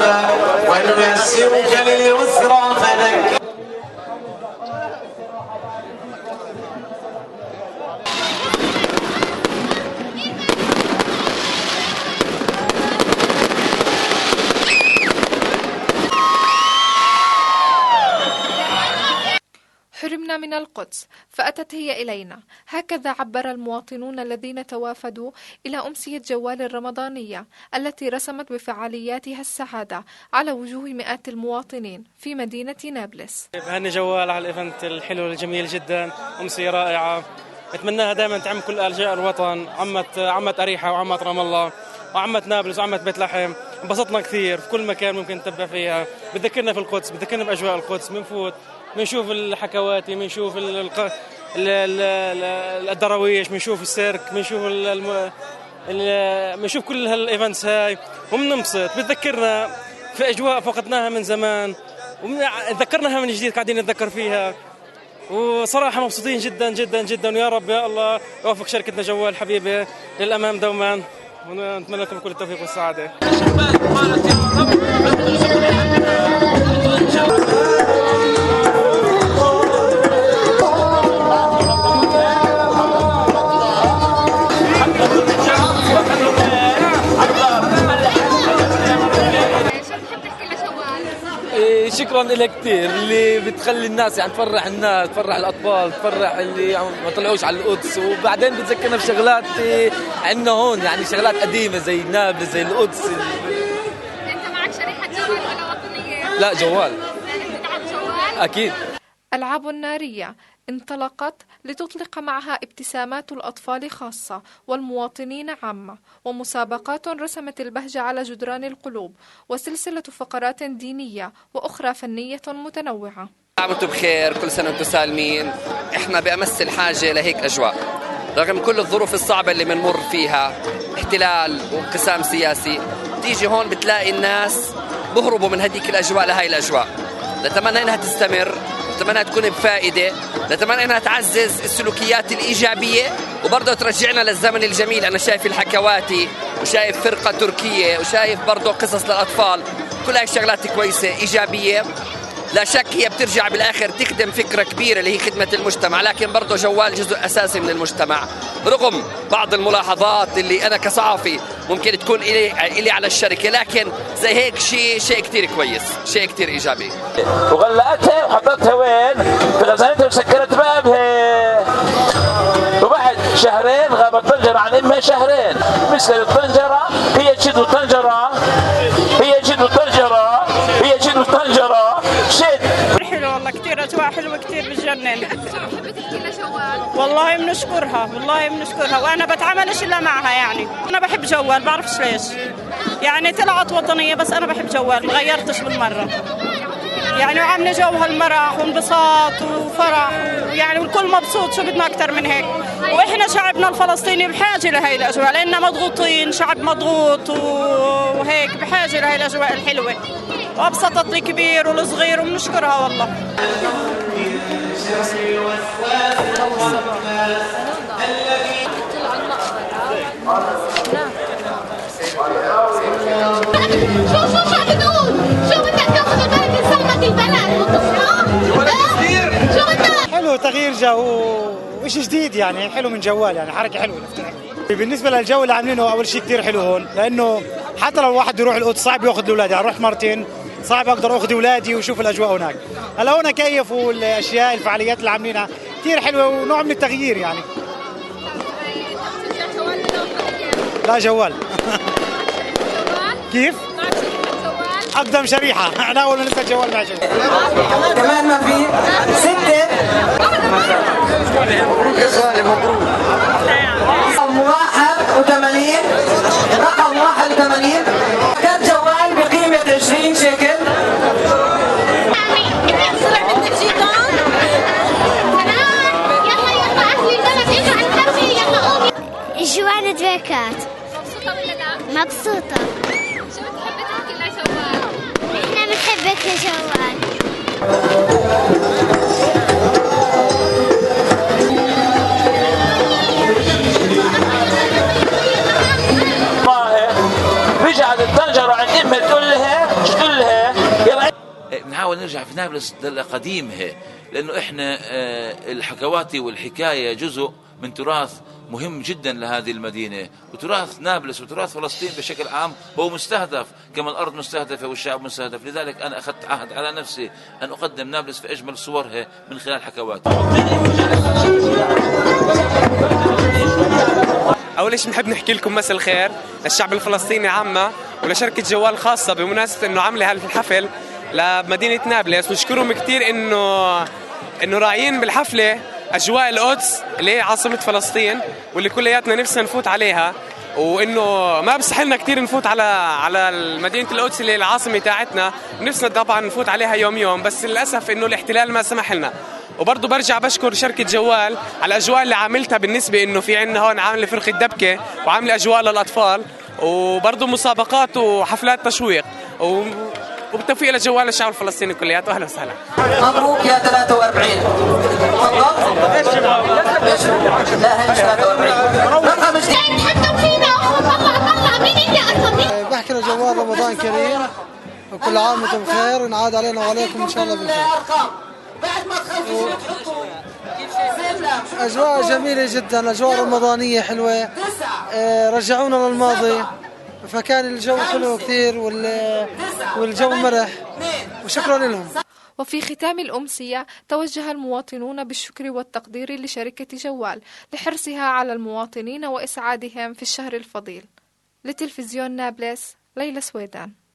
العسرى ونيسرك لليسرى فذكر. حرمنا من القدس فأتت هي إلينا، هكذا عبر المواطنون الذين توافدوا إلى أمسية جوال الرمضانية التي رسمت بفعالياتها السعادة على وجوه مئات المواطنين في مدينة نابلس. هني جوال على الإيفنت الحلو الجميل جدا، أمسية رائعة نتمناها دائما تعم كل أرجاء الوطن، عمت أريحة وعمت رام الله وعمت نابلس وعمت بيت لحم. انبسطنا كثير في كل مكان ممكن نتبع فيها، بتذكرنا في القدس، بتذكرنا بأجواء القدس. بنفوت بنشوف الحكواتي، بنشوف الدراويش، بنشوف السيرك، بنشوف كل هالايفنتس هاي وبننبسط. بتذكرنا في اجواء فقدناها من زمان وذكرناها من جديد، قاعدين نتذكر فيها. وصراحه مبسوطين جدا جدا جدا، ويا رب يا الله يوفق شركتنا جوال حبيبه للامام دوما، ونتمنى لكم كل التوفيق والسعاده. شكرا لك كثير، اللي بتخلي الناس يعني تفرح الناس، تفرح الاطفال، تفرح اللي ما طلعوش على القدس، وبعدين بتذكرنا بشغلات عندنا هون، يعني شغلات قديمه زي نابلس زي القدس. انت معك شريحه جوال ولا وطنيه؟ لا جوال. بتلعب جوال؟ اكيد. ألعاب نارية انطلقت لتطلق معها ابتسامات الأطفال خاصة والمواطنين عامة، ومسابقات رسمت البهجة على جدران القلوب، وسلسلة فقرات دينية وأخرى فنية متنوعة. عمتوا بخير، كل سنة وانتم سالمين. احنا بأمس الحاجة لهيك أجواء رغم كل الظروف الصعبة اللي بنمر فيها، احتلال وانقسام سياسي. تيجي هون بتلاقي الناس بهربوا من هديك الأجواء لهاي الأجواء. نتمنى انها تستمر، نتمنى تكون بفائدة، نتمنى انها تعزز السلوكيات الإيجابية وبرضه ترجعنا للزمن الجميل. أنا شايف الحكواتي وشايف فرقة تركية وشايف برضه قصص للأطفال، كل هاي الشغلات كويسة إيجابية. لا شك هي بترجع بالآخر تخدم فكرة كبيرة اللي هي خدمة المجتمع، لكن برضه جوال جزء أساسي من المجتمع رغم بعض الملاحظات اللي أنا كصحفي ممكن تكون إلي على الشركة، لكن زي هيك شيء كتير كويس، شيء كتير إيجابي. وغلقتها وحطتها وين؟ في غزالتها وسكرت بابها. وبعد شهرين غابت طنجرة عن امها شهرين، مسكت الطنجرة هي تشد الطنجرة، هي تشد الطنجرة، هي تشد الطنجرة، شد. حلو والله، كثير اجواء حلوه كثير بتجنن. بتحبي تحكي لنا جوال؟ والله بنشكرها، والله بنشكرها، وانا بتعاملش الا معها. يعني انا بحب جوال، بعرفش ليش، يعني طلعت وطنيه بس انا بحب جوال، ما غيرتش بالمره. يعني وعامله جو هالمرح وانبساط وفرح، يعني والكل مبسوط. شو بدنا اكثر من هيك؟ واحنا شعبنا الفلسطيني بحاجه لهي الاجواء، لاننا مضغوطين، شعب مضغوط وهيك بحاجه لهي الاجواء الحلوه. وابسطت الكبير والصغير وبنشكرها والله. شو بتقول؟ شو بدك تاخذ البلد يسلمك البلد شو حلو، تغيير جو وشيء جديد، يعني حلو من جوال، يعني حركه حلوه. بالنسبه للجو اللي عاملينه اول شيء كثير حلو هون، لانه حتى لو الواحد يروح القدس صعب ياخذ الاولاد، يعني رحت مرتين صعب اقدر اخذ اولادي وشوف الاجواء هناك. هلا هون كيفوا الاشياء، الفعاليات اللي عاملينها كثير حلوه ونوع من التغيير يعني. لا جوال. كيف؟ اقدم شريحه. انا اول ما نزل جوال مع جوال. كمان ما في 6 مبروك. رقم 81 كان جوال بقيمه 20 شيكل. جوال دبيكات. مبسوطة ولا لا؟ مبسوطة. شو بتحبي تحكي لنا جوال؟ احنا بنحبك يا جوال. رجعت الطنجرة عند امها تقول لها نحاول نرجع في نابلس لقديمها، لأنه إحنا الحكواتي والحكاية جزء من تراث مهم جدا لهذه المدينة، وتراث نابلس وتراث فلسطين بشكل عام هو مستهدف، كما الأرض مستهدفة والشعب مستهدف. لذلك أنا أخذت عهد على نفسي أن أقدم نابلس في أجمل صورها من خلال حكواتي. أول شيء بنحب نحكي لكم مساء الخير للشعب الفلسطيني عامة ولشركة جوال خاصة بمناسبة إنه عاملة هالحفل لمدينة نابلس، ونشكرهم كتير إنه راعيين بالحفلة أجواء القدس اللي هي عاصمة فلسطين واللي كلياتنا نفسنا نفوت عليها، وإنه ما بسحلنا كتير نفوت على مدينة القدس اللي هي العاصمة تاعتنا، نفسنا طبعا نفوت عليها يوم بس للأسف إنه الاحتلال ما سمح لنا. وبرضه برجع بشكر شركة جوال على الأجواء اللي عاملتها، بالنسبة إنه في عندنا هون عاملة فرقة دبكة وعاملة أجواء للأطفال، وبرضه مسابقات وحفلات تشويق، وبالتوفيق لجوال الشعب الفلسطيني كلياته. أهلا وسهلا. مبروك يا 43. تفضل. لا هي مش 43. رقم جديد. تحكم فينا طلع مين انت اصلا؟ بحكي لجوال رمضان كريم وكل عام وانتم بخير، ونعاد علينا وعليكم ان شاء الله بالخير. بعد ما تخلصوا تحطوا اجواء جميله جدا، اجواء رمضانيه حلوه، رجعونا للماضي، فكان الجو حلو كثير والجو مرح، وشكرا لهم. وفي ختام الأمسية توجه المواطنون بالشكر والتقدير لشركة جوال لحرصها على المواطنين وإسعادهم في الشهر الفضيل. لتلفزيون نابلس، ليلى سويدان.